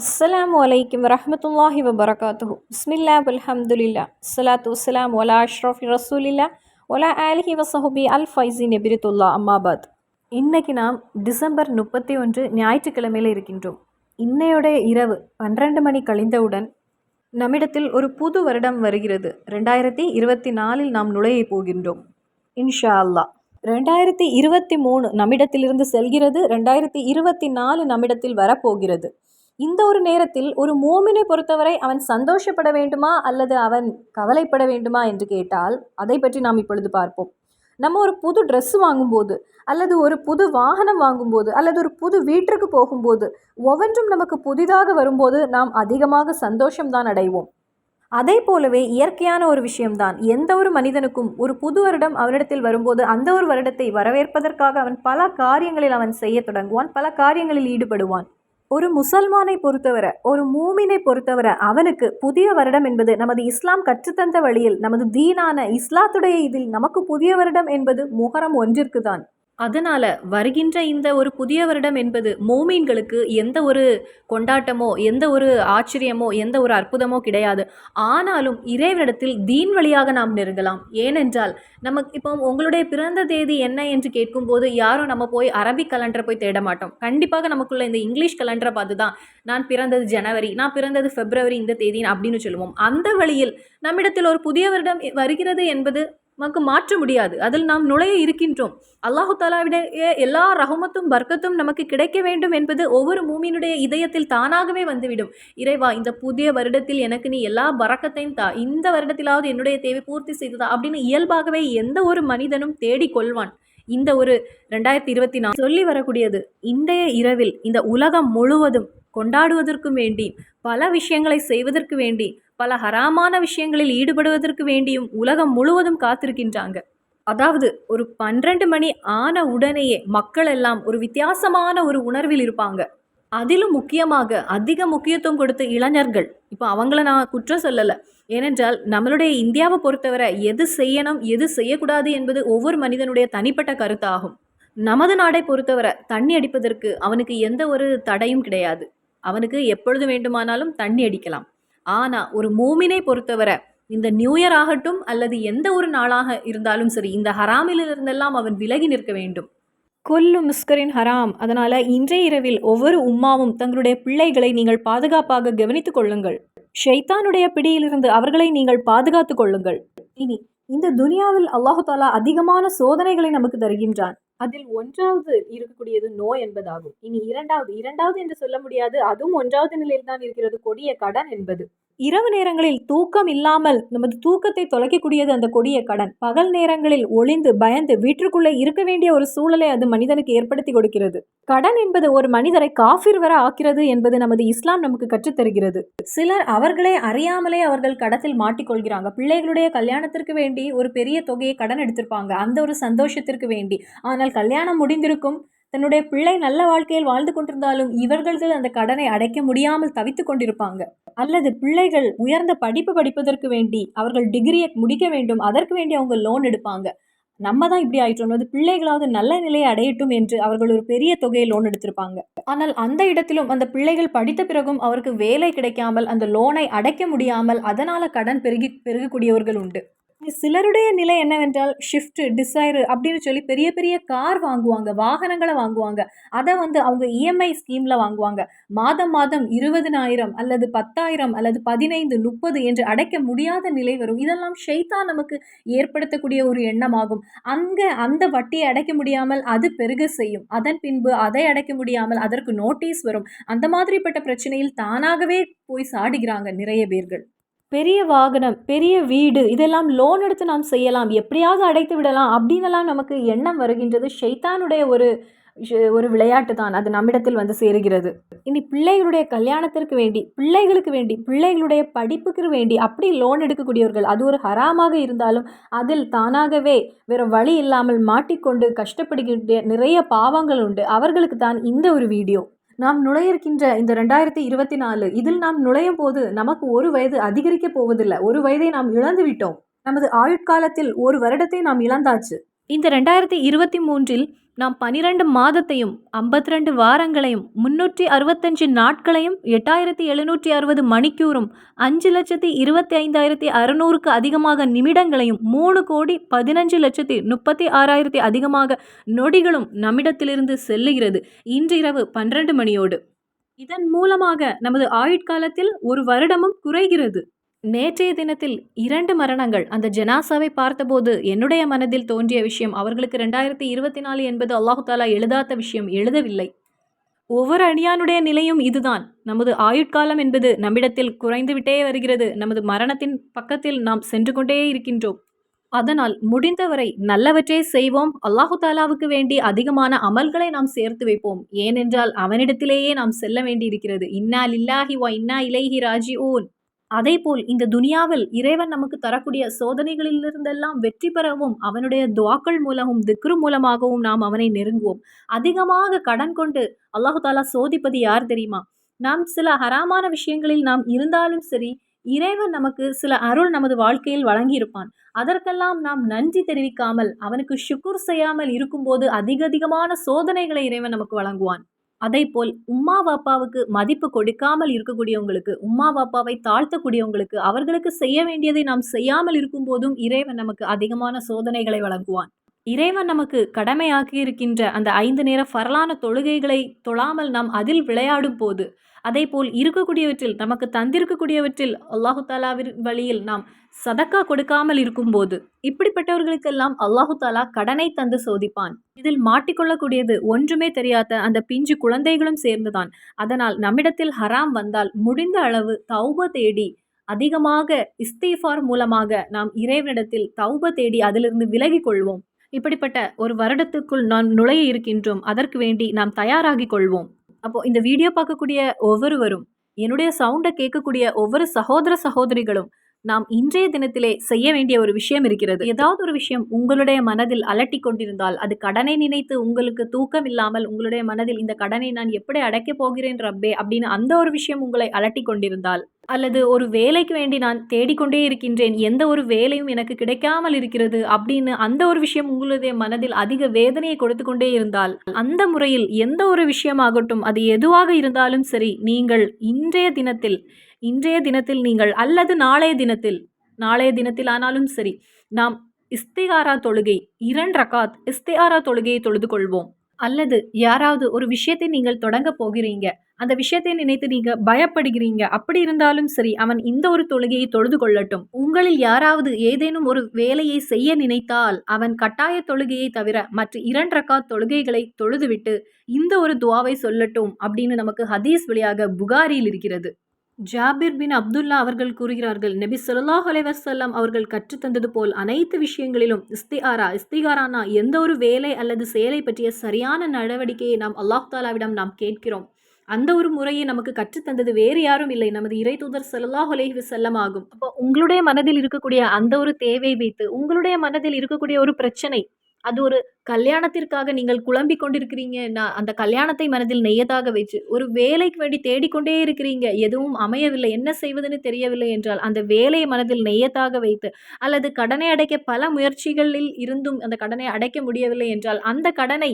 அஸ்ஸலாமு அலைக்கும் வரஹ்மத்துல்லாஹி வபரகாத்துஹு. பிஸ்மில்லா அல்ஹம்துலில்லா ஸலாத்து வஸ்ஸலாமு அலா அஷ்ரஃபி ரசூலில்லா வலா ஆலிஹி வஸஹபி அல் ஃபைஸின் எபிரித்துல்லா அம்மாபாத். இன்னைக்கு நாம் டிசம்பர் 31 ஞாயிற்றுக்கிழமையில் இருக்கின்றோம். இன்னையோடைய இரவு 12 மணி கழிந்தவுடன் நம்மிடத்தில் ஒரு புது வருடம் வருகிறது. 2024 நாம் நுழைய போகின்றோம் இன்ஷா அல்லாஹ். 2023 நம்மிடத்திலிருந்து செல்கிறது. 2024 நம்மிடத்தில் வரப்போகிறது. இந்த ஒரு நேரத்தில் ஒரு மூமினை பொறுத்தவரை அவன் சந்தோஷப்பட வேண்டுமா அல்லது அவன் கவலைப்பட வேண்டுமா என்று கேட்டால் அதை பற்றி நாம் இப்பொழுது பார்ப்போம். நம்ம ஒரு புது ட்ரெஸ் வாங்கும்போது அல்லது ஒரு புது வாகனம் வாங்கும்போது அல்லது ஒரு புது வீட்டிற்கு போகும்போது ஒவ்வொன்றும் நமக்கு புதிதாக வரும்போது நாம் அதிகமாக சந்தோஷம்தான் அடைவோம். அதே போலவே இயற்கையான ஒரு விஷயம்தான். எந்த ஒரு மனிதனுக்கும் ஒரு புது வருடம் அவனிடத்தில் வரும்போது அந்த ஒரு வருடத்தை வரவேற்பதற்காக அவன் பல காரியங்களில் அவன் செய்ய தொடங்குவான், பல காரியங்களில் ஈடுபடுவான். ஒரு முசல்மானை பொறுத்தவரை, ஒரு மூமினை பொறுத்தவரை அவனுக்கு புதிய வருடம் என்பது நமது இஸ்லாம் கற்றுத்தந்த வழியில் நமது தீனான இஸ்லாத்துடைய இதில் நமக்கு புதிய வருடம் என்பது முஹரம் 1 தான். அதனால வருகின்ற இந்த ஒரு புதிய வருடம் என்பது மோமீன்களுக்கு எந்த ஒரு கொண்டாட்டமோ எந்த ஒரு ஆச்சரியமோ எந்த ஒரு அற்புதமோ கிடையாது. ஆனாலும் இறைவனிடத்தில் தீன் வழியாக நாம் நெருங்கலாம். ஏனென்றால் நமக்கு இப்போ உங்களுடைய பிறந்த தேதி என்ன என்று கேட்கும்போது யாரும் நம்ம போய் அரபிக் கலண்டரை போய் தேட மாட்டோம். கண்டிப்பாக நமக்குள்ள இந்த இங்கிலீஷ் கலண்டரை பார்த்து தான் நான் பிறந்தது ஜனவரி, நான் பிறந்தது பிப்ரவரி இந்த தேதி அப்படின்னு சொல்லுவோம். அந்த வழியில் நம்மிடத்தில் ஒரு புதிய வருடம் வருகிறது என்பது நமக்கு மாற்ற முடியாது. அதில் நாம் நுழைய இருக்கின்றோம். அல்லாஹு தாலாவிடைய எல்லா ரஹமத்தும் பர்க்கத்தும் நமக்கு கிடைக்க வேண்டும் என்பது ஒவ்வொரு மூமினுடைய இதயத்தில் தானாகவே வந்துவிடும். இறைவா, இந்த புதிய வருடத்தில் எனக்கு நீ எல்லா பரக்கத்தையும் தா, இந்த வருடத்திலாவது என்னுடைய தேவை பூர்த்தி செய்ததா அப்படின்னு இயல்பாகவே எந்த ஒரு மனிதனும் தேடிக்கொள்வான். இந்த ஒரு 2024 சொல்லி வரக்கூடியது இன்றைய இரவில் இந்த உலகம் முழுவதும் கொண்டாடுவதற்கும் வேண்டி, பல விஷயங்களை செய்வதற்கு வேண்டி, பல ஹராமான விஷயங்களில் ஈடுபடுவதற்கு வேண்டியும் உலகம் முழுவதும் காத்திருக்கின்றாங்க. அதாவது ஒரு 12 மணி ஆன உடனேயே மக்கள் எல்லாம் ஒரு வித்தியாசமான ஒரு உணர்வில் இருப்பாங்க. அதிலும் முக்கியமாக அதிக முக்கியத்துவம் கொடுத்த இளைஞர்கள். இப்போ அவங்கள நான் குற்றம் சொல்லலை. ஏனென்றால் நம்மளுடைய இந்தியாவை பொறுத்தவரை எது செய்யணும் எது செய்யக்கூடாது என்பது ஒவ்வொரு மனிதனுடைய தனிப்பட்ட கருத்தாகும். நமது நாடை பொறுத்தவரை தண்ணி அடிப்பதற்கு அவனுக்கு எந்த ஒரு தடையும் கிடையாது. அவனுக்கு எப்பொழுது வேண்டுமானாலும் தண்ணி அடிக்கலாம். ஆனால் ஒரு மூமினை பொறுத்தவரை இந்த நியூ இயர் ஆகட்டும் அல்லது எந்த ஒரு நாளாக இருந்தாலும் சரி, இந்த ஹராமிலிருந்தெல்லாம் அவன் விலகி நிற்க வேண்டும். கொல்லு முஸ்கரின் ஹராம். அதனால் இன்றைய இரவில் ஒவ்வொரு உம்மாவும் தங்களுடைய பிள்ளைகளை நீங்கள் பாதுகாப்பாக கவனித்துக் கொள்ளுங்கள். ஷைத்தானுடைய பிடியிலிருந்து அவர்களை நீங்கள் பாதுகாத்து கொள்ளுங்கள். இனி இந்த துனியாவில் அல்லாஹு தாலா அதிகமான சோதனைகளை நமக்கு தருகின்றான். அதில் ஒன்றாவது இருக்கக்கூடியது நோய் என்பதாகும். இனி இரண்டாவது என்று சொல்ல முடியாது, அதுவும் ஒன்றாவது நிலையில் தான் இருக்கிறது, கொடிய கடன் என்பது. இரவு நேரங்களில் தூக்கம் இல்லாமல் நமது தூக்கத்தை தொலைக்கக்கூடியது அந்த கொடிய கடன். பகல் நேரங்களில் ஒளிந்து பயந்து வீட்டிற்குள்ளே இருக்க வேண்டிய ஒரு சூழலை அது மனிதனுக்கு ஏற்படுத்தி கொடுக்கிறது. கடன் என்பது ஒரு மனிதரை காஃபிர் வர ஆக்கிறது என்பது நமது இஸ்லாம் நமக்கு கற்றுத்தருகிறது. சிலர் அவர்களே அறியாமலே அவர்கள் கடத்தில் மாட்டிக்கொள்கிறாங்க. பிள்ளைகளுடைய கல்யாணத்திற்கு வேண்டி ஒரு பெரிய தொகையை கடன் எடுத்திருப்பாங்க, அந்த ஒரு சந்தோஷத்திற்கு வேண்டி. ஆனால் கல்யாணம் முடிந்திருக்கும், தன்னுடைய பிள்ளை நல்ல வாழ்க்கையில் வாழ்ந்து கொண்டிருந்தாலும் இவர்கள் அந்த கடனை அடைக்க முடியாமல் தவித்து கொண்டிருப்பாங்க. அல்லது பிள்ளைகள் உயர்ந்த படிப்பு படிப்பதற்கு வேண்டி அவர்கள் டிகிரியை முடிக்க வேண்டும், அதற்கு வேண்டி அவங்க லோன் எடுப்பாங்க. நம்ம தான் இப்படி ஆயிட்டோம், அது பிள்ளைகளாவது நல்ல நிலையை அடையட்டும் என்று அவர்கள் ஒரு பெரிய தொகையை லோன் எடுத்திருப்பாங்க. ஆனால் அந்த இடத்திலும் அந்த பிள்ளைகள் படித்த பிறகும் அவருக்கு வேலை கிடைக்காமல் அந்த லோனை அடைக்க முடியாமல் அதனால கடன் பெருகக்கூடியவர்கள் உண்டு. சிலருடைய நிலை என்னவென்றால் ஷிஃப்ட் டிசைர் அப்படின்னு சொல்லி பெரிய பெரிய கார் வாங்குவாங்க, வாகனங்களை வாங்குவாங்க. அதை அவங்க இஎம்ஐ ஸ்கீமில் வாங்குவாங்க. மாதம் மாதம் 20,000 அல்லது 10,000 அல்லது 15, 30 என்று அடைக்க முடியாத நிலை வரும். இதெல்லாம் ஷைத்தான் நமக்கு ஏற்படுத்தக்கூடிய ஒரு எண்ணமாகும். அந்த வட்டியை அடைக்க முடியாமல் அது பெருக செய்யும். அதன் பின்பு அதை அடைக்க முடியாமல் அதற்கு நோட்டீஸ் வரும். அந்த மாதிரிப்பட்ட பிரச்சனையில் தானாகவே போய் சாடுகிறாங்க நிறைய பேர்கள். பெரிய வாகனம், பெரிய வீடு, இதெல்லாம் லோன் எடுத்து நாம் செய்யலாம், எப்படியாவது அடைத்து விடலாம் அப்படின்னெல்லாம் நமக்கு எண்ணம் வருகின்றது. ஷைத்தானுடைய ஒரு விளையாட்டு தான் அது நம்மிடத்தில் வந்து சேருகிறது. இனி பிள்ளைகளுடைய கல்யாணத்திற்கு வேண்டி, பிள்ளைகளுக்கு வேண்டி, பிள்ளைகளுடைய படிப்புக்கு வேண்டி அப்படி லோன் எடுக்கக்கூடியவர்கள், அது ஒரு ஹராமாக இருந்தாலும் அதில் தானாகவே வேறு வழி இல்லாமல் மாட்டிக்கொண்டு கஷ்டப்படுகின்ற நிறைய பாவங்கள் உண்டு. அவர்களுக்கு தான் இந்த ஒரு வீடியோ. நாம் நுழையிருக்கின்ற இந்த 2024 இதில் நாம் நுழையும் போது நமக்கு ஒரு வயது அதிகரிக்க போவதில்லை. ஒரு வயதை நாம் இழந்து விட்டோம். நமது ஆயுட்காலத்தில் ஒரு வருடத்தை நாம் இழந்தாச்சு. இந்த 2023 நாம் 12 மாதத்தையும் 52 வாரங்களையும் 365 நாட்களையும் 8760 மணிக்கூறும் 5,25,600க்கு அதிகமாக நிமிடங்களையும் 3,15,36,000 அதிகமாக நொடிகளும் நம்மிடத்திலிருந்து செல்லுகிறது இன்று இரவு 12 மணியோடு. இதன் மூலமாக நமது ஆயுட்காலத்தில் ஒரு வருடமும் குறைகிறது. நேற்றைய தினத்தில் 2 மரணங்கள். அந்த ஜனாசாவை பார்த்தபோது என்னுடைய மனதில் தோன்றிய விஷயம், அவர்களுக்கு 2024 என்பது அல்லாஹு தாலா எழுதாத விஷயம், எழுதவில்லை. ஒவ்வொரு அடியானுடைய நிலையும் இதுதான். நமது ஆயுட்காலம் என்பது நம்மிடத்தில் குறைந்துவிட்டே வருகிறது. நமது மரணத்தின் பக்கத்தில் நாம் சென்று கொண்டே இருக்கின்றோம். அதனால் முடிந்தவரை நல்லவற்றை செய்வோம். அல்லாஹு தாலாவுக்கு வேண்டி அதிகமான அமல்களை நாம் சேர்த்து வைப்போம். ஏனென்றால் அவனிடத்திலேயே நாம் செல்ல வேண்டியிருக்கிறது. இன்னா லில்லாஹி வ இன்னா இலைஹி ராஜிஊன். அதேபோல் இந்த துனியாவில் இறைவன் நமக்கு தரக்கூடிய சோதனைகளிலிருந்தெல்லாம் வெற்றி பெறவும் அவனுடைய துஆக்கள் மூலமும் திக்ரு மூலமாகவும் நாம் அவனை நெருங்குவோம். அதிகமாக கடன் கொண்டு அல்லாஹு தாலா சோதிப்பது யார் தெரியுமா? நாம் சில ஹராமான விஷயங்களில் நாம் இருந்தாலும் சரி, இறைவன் நமக்கு சில அருள் நமது வாழ்க்கையில் வழங்கியிருப்பான். அதற்கெல்லாம் நாம் நன்றி தெரிவிக்காமல் அவனுக்கு ஷுக்குர் செய்யாமல் இருக்கும்போது அதிகமான சோதனைகளை இறைவன் நமக்கு வழங்குவான். அதேபோல் உம்மா வாப்பாவுக்கு மதிப்பு கொடுக்காமல் இருக்கக்கூடியவங்களுக்கு, உம்மா வாப்பாவை தாழ்த்தக்கூடியவங்களுக்கு, அவர்களுக்கு செய்ய வேண்டியதை நாம் செய்யாமல் இருக்கும்போதும் இறைவன் நமக்கு அதிகமான சோதனைகளை வழங்குவான். இறைவன் நமக்கு கடமையாக்கி இருக்கின்ற அந்த 5 நேர ஃபர்லான தொழுகைகளை தொழாமல் நாம் அதில் விளையாடும் போது, அதேபோல் இருக்கக்கூடியவற்றில் நமக்கு தந்திருக்கக்கூடியவற்றில் அல்லாஹு தாலாவின் வழியில் நாம் சதக்கா கொடுக்காமல் இருக்கும்போது, இப்படிப்பட்டவர்களுக்கெல்லாம் அல்லாஹு தாலா கடனை தந்து சோதிப்பான். இதில் மாட்டிக்கொள்ளக்கூடியது ஒன்றுமே தெரியாத அந்த பிஞ்சு குழந்தைகளும் சேர்ந்துதான். அதனால் நம்மிடத்தில் ஹராம் வந்தால் முடிந்த அளவு தௌப தேடி அதிகமாக இஸ்திஃபார் மூலமாக நாம் இறைவனிடத்தில் தௌப தேடி அதிலிருந்து விலகிக் கொள்வோம். இப்படிப்பட்ட ஒரு வருடத்துக்குள் நாம் நுழைய இருக்கின்றோம். அதற்கு வேண்டி நாம் தயாராகி கொள்வோம். அப்போ இந்த வீடியோ பார்க்கக்கூடிய ஒவ்வொருவரும், என்னுடைய சவுண்டை கேட்கக்கூடிய ஒவ்வொரு சகோதர சகோதரிகளும், நாம் இன்றைய தினத்திலே செய்ய வேண்டிய ஒரு விஷயம் இருக்கிறது. ஏதாவது ஒரு விஷயம் உங்களுடைய மனதில் அலட்டி கொண்டிருந்தால், அது கடனை நினைத்து உங்களுக்கு தூக்கம் இல்லாமல் உங்களுடைய மனதில் இந்த கடனை நான் எப்படி அடைக்கப் போகிறேன் ரப்பே அப்படின்னு அந்த ஒரு விஷயம் உங்களை அலட்டி கொண்டிருந்தால், அல்லது ஒரு வேலைக்கு வேண்டி நான் தேடிக்கொண்டே இருக்கின்றேன், எந்த ஒரு வேலையும் எனக்கு கிடைக்காமல் இருக்கிறது அப்படின்னு அந்த ஒரு விஷயம் உங்களுடைய மனதில் அதிக வேதனையை கொடுத்து கொண்டே இருந்தால், அந்த முறையில் எந்த ஒரு விஷயமாகட்டும் அது எதுவாக இருந்தாலும் சரி, நீங்கள் இன்றைய தினத்தில் நீங்கள் அல்லது நாளைய தினத்தில் ஆனாலும் சரி, நாம் இஸ்திகாரா தொழுகை 2 ரகாத் இஸ்திகாரா தொழுகையை தொழுது கொள்வோம். அல்லது யாராவது ஒரு விஷயத்தை நீங்கள் தொடங்க போகிறீங்க, அந்த விஷயத்தை நினைத்து நீங்க பயப்படுகிறீங்க, அப்படி இருந்தாலும் சரி அவன் இந்த ஒரு தொழுகையை தொழுது கொள்ளட்டும். உங்களில் யாராவது ஏதேனும் ஒரு வேலையை செய்ய நினைத்தால் அவன் கட்டாய தொழுகையை தவிர மற்ற 2 ரகாத் தொழுகைகளை தொழுதுவிட்டு இந்த ஒரு துஆவை சொல்லட்டும் அப்படின்னு நமக்கு ஹதீஸ் வழியாக புகாரியில் இருக்கிறது. ஜாபிர் பின் அப்துல்லா அவர்கள் கூறுகிறார்கள், நபி ஸல்லல்லாஹு அலைஹி வஸல்லம் அவர்கள் கற்றுத்தந்தது போல் அனைத்து விஷயங்களிலும் இஸ்திகாரானா எந்த ஒரு வேலை அல்லது செயலை பற்றிய சரியான நடவடிக்கையை நாம் அல்லாஹ் தாலாவிடம் நாம் கேட்கிறோம். அந்த ஒரு முறையை நமக்கு கற்றுத்தந்தது வேறு யாரும் இல்லை, நமது இறை தூதர் ஸல்லல்லாஹு அலைஹி வஸல்லம் ஆகும். அப்போ உங்களுடைய மனதில் இருக்கக்கூடிய அந்த ஒரு தேவை வைத்து, உங்களுடைய மனதில் இருக்கக்கூடிய ஒரு பிரச்சனை, அது ஒரு கல்யாணத்திற்காக நீங்கள் குழம்பிக் கொண்டிருக்கிறீங்கன்னா அந்த கல்யாணத்தை மனதில் நெய்யதாக வைத்து, ஒரு வேலைக்கு வேண்டி தேடிக்கொண்டே இருக்கிறீங்க, எதுவும் அமையவில்லை, என்ன செய்வதுன்னு தெரியவில்லை என்றால் அந்த வேலையை மனதில் நெய்யத்தாக வைத்து, அல்லது கடனை அடைக்க பல முயற்சிகளில் இருந்தும் அந்த கடனை அடைக்க முடியவில்லை என்றால் அந்த கடனை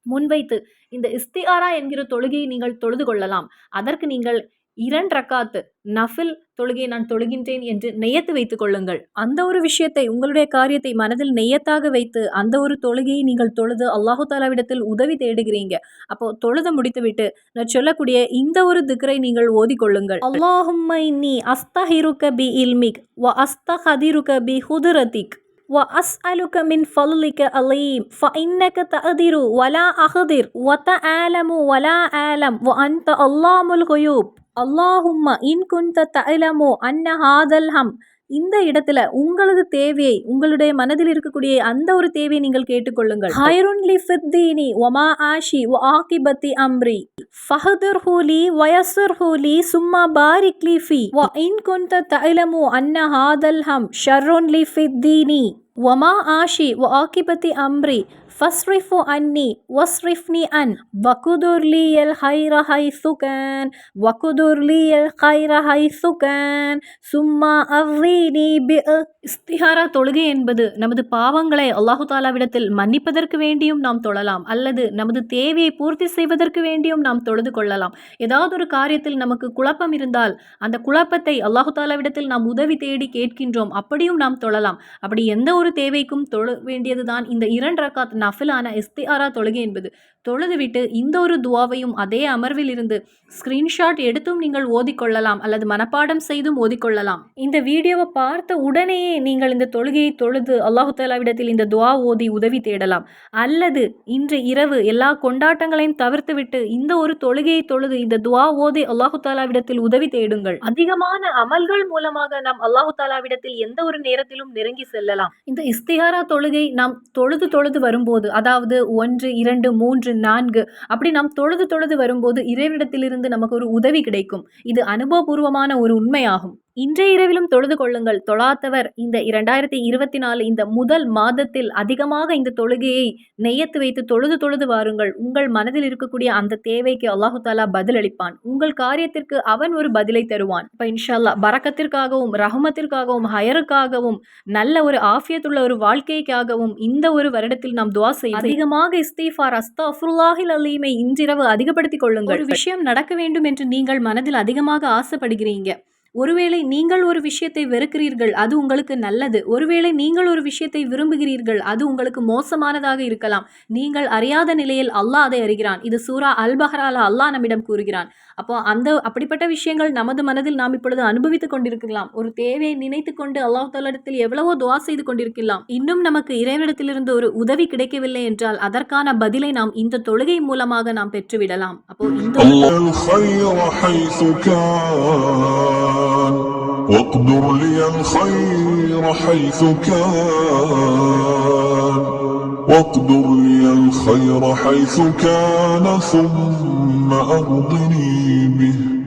முன்வைத்து இந்த இஸ்திகாரா என்கிற தொழுகையை நீங்கள் தொழுது கொள்ளலாம். அதற்கு நீங்கள் 2 ரக்காத் நஃபில் தொழுகை நான் தொழுகின்றேன் என்று நெய்யத்து வைத்துக் கொள்ளுங்கள். அந்த ஒரு விஷயத்தை, உங்களுடைய காரியத்தை மனதில் நெய்யத்தாக வைத்து அந்த ஒரு தொழுகையை நீங்கள் தொழுது அல்லாஹு தாலாவிடத்தில் உதவி தேடுகிறீங்க. அப்போ தொழுது முடித்துவிட்டு நான் சொல்லக்கூடிய இந்த ஒரு திக்ரை நீங்கள் ஓதிக்கொள்ளுங்கள். அல்லாஹும்ம இன்னி அஸ்தஹிருக பி இல்மிக் வ அஸ்தஹதிருக பி ஹுதுரதிக் وأسألك من فضلك عليم فإنك تقدر ولا أقدر وتعلم ولا أعلم وأنت علام الغيوب اللهم إن كنت تعلم أن هذا الهم. இந்த இடத்துல உங்களது தேவையை, உங்களுடைய மனதில் இருக்கக்கூடிய அந்த ஒரு தேவையை நீங்கள் கேட்டுக்கொள்ளுங்கள். ஹைருன் லி ஃபித்தீனி வமா ஆஷி வ ஆகிபத்தி அம்ரி ஃபஹதுர்ஹு லி வயஸ்ஸிர்ஹு லி சும்மா பாரிக் லி ஃபீ வ இன் குன்த தஅலமு அன்ன ஹாதல் ஹம் ஷர்ருன் லி ஃபித்தீனி வமா ஆஷி வ ஆகிபத்தி அம்ரி ஃபஸ்ரிஃபு அன்னி வஸ்ரிஃப்னி அன் வகுதுர்லியல் ஹைர ஹைசுகன் வகுதுர்லியல் ஹைர ஹைசுகன் சும்மா அவ்வீனி பி. இஸ்திஹாரா தொழுகை என்பது நமது பாவங்களை அல்லாஹு தாலாவிடத்தில் மன்னிப்பதற்கு வேண்டியும் நாம் தொழலாம், அல்லது நமது தேவையை பூர்த்தி செய்வதற்கு வேண்டியும் நாம் தொழுது கொள்ளலாம். ஏதாவது ஒரு காரியத்தில் நமக்கு குழப்பம் இருந்தால் அந்த குழப்பத்தை அல்லாஹு தாலாவிடத்தில் நாம் உதவி தேடி கேட்கின்றோம், அப்படியும் நாம் தொழலாம். அப்படி எந்த ஒரு தேவைக்கும் தொழ வேண்டியதுதான் இந்த 2 ரக்காத் நஃபிலான இஸ்திஹாரா தொழுகை என்பது. தொழுதுவிட்டு இந்த ஒரு துவாவையும் அதே அமர்வில் இருந்து ஸ்கிரீன்ஷாட் எடுத்தும் நீங்கள் ஓதிக்கொள்ளலாம், அல்லது மனப்பாடம் செய்தும் ஓதிக்கொள்ளலாம். இந்த வீடியோவை பார்த்த உடனேயே நீங்கள் இந்த தொழுகையை தொழுது அல்லாஹு தாலாவிடத்தில் இந்த துவா ஓதி உதவி தேடலாம். அல்லது இன்று இரவு எல்லா கொண்டாட்டங்களையும் தவிர்த்துவிட்டு இந்த ஒரு தொழுகையை தொழுது இந்த துவா ஓதி அல்லாஹு தாலாவிடத்தில் உதவி தேடுங்கள். அதிகமான அமல்கள் மூலமாக நாம் அல்லாஹு தாலாவிடத்தில் எந்த ஒரு நேரத்திலும் நெருங்கி செல்லலாம். இந்த இஸ்திஹாரா தொழுகை நாம் தொழுது வரும்போது, அதாவது 1, 2, 3, 4 அப்படி நாம் தொழுது வரும்போது இறைவனிடத்திலிருந்து நமக்கு ஒரு உதவி கிடைக்கும். இது அனுபவபூர்வமான ஒரு உண்மையாகும். இன்றைய இரவிலும் தொழுது கொள்ளுங்கள். தொழாதவர் இந்த 2024 இந்த முதல் மாதத்தில் அதிகமாக இந்த தொழுகையை நெய்யத்து வைத்து தொழுது வாருங்கள். உங்கள் மனதில் இருக்கக்கூடிய அந்த தேவைக்கு அல்லாஹு தாலா பதிலளிப்பான். உங்கள் காரியத்திற்கு அவன் ஒரு பதிலை தருவான். இப்போ இன்ஷா அல்லாஹ் பரக்கத்திற்காகவும் ரஹமத்திற்காகவும் ஹயருக்காகவும் நல்ல ஒரு ஆஃபியத்துள்ள ஒரு வாழ்க்கைக்காகவும் இந்த ஒரு வருடத்தில் நாம் துஆ செய்து அதிகமாக இஸ்திஃபார் அஸ்தக்ஃபிருல்லாஹில் அலீமை இன்றிரவு அதிகப்படுத்திக் கொள்ளுங்கள். ஒரு விஷயம் நடக்க வேண்டும் என்று நீங்கள் மனதில் அதிகமாக ஆசைப்படுகிறீங்க. ஒருவேளை நீங்கள் ஒரு விஷயத்தை வெறுக்கிறீர்கள், அது உங்களுக்கு நல்லது. ஒருவேளை நீங்கள் ஒரு விஷயத்தை விரும்புகிறீர்கள், அது உங்களுக்கு மோசமானதாக இருக்கலாம். நீங்கள் அறியாத நிலையில் அல்லாஹ் அதை அறிகிறான். இது சூரா அல் பஹ்ரால அல்லாஹ் நம்மிடம் கூறுகிறான். அப்போ அப்படிப்பட்ட விஷயங்கள் நமது மனதில் நாம் இப்பொழுது அனுபவித்துக் கொண்டிருக்கலாம். ஒரு தேவையை நினைத்து கொண்டு அல்லாஹ் தஆலாவிடத்தில் எவ்வளவோ துஆ செய்து கொண்டிருக்கலாம். இன்னும் நமக்கு இறைவனிடத்திலிருந்து ஒரு உதவி கிடைக்கவில்லை என்றால் அதற்கான பதிலை நாம் இந்த தொழுகை மூலமாக நாம் பெற்றுவிடலாம். அப்போ واقدر لي الخير حيث كان واقدر لي الخير حيث كان ثم أرضني به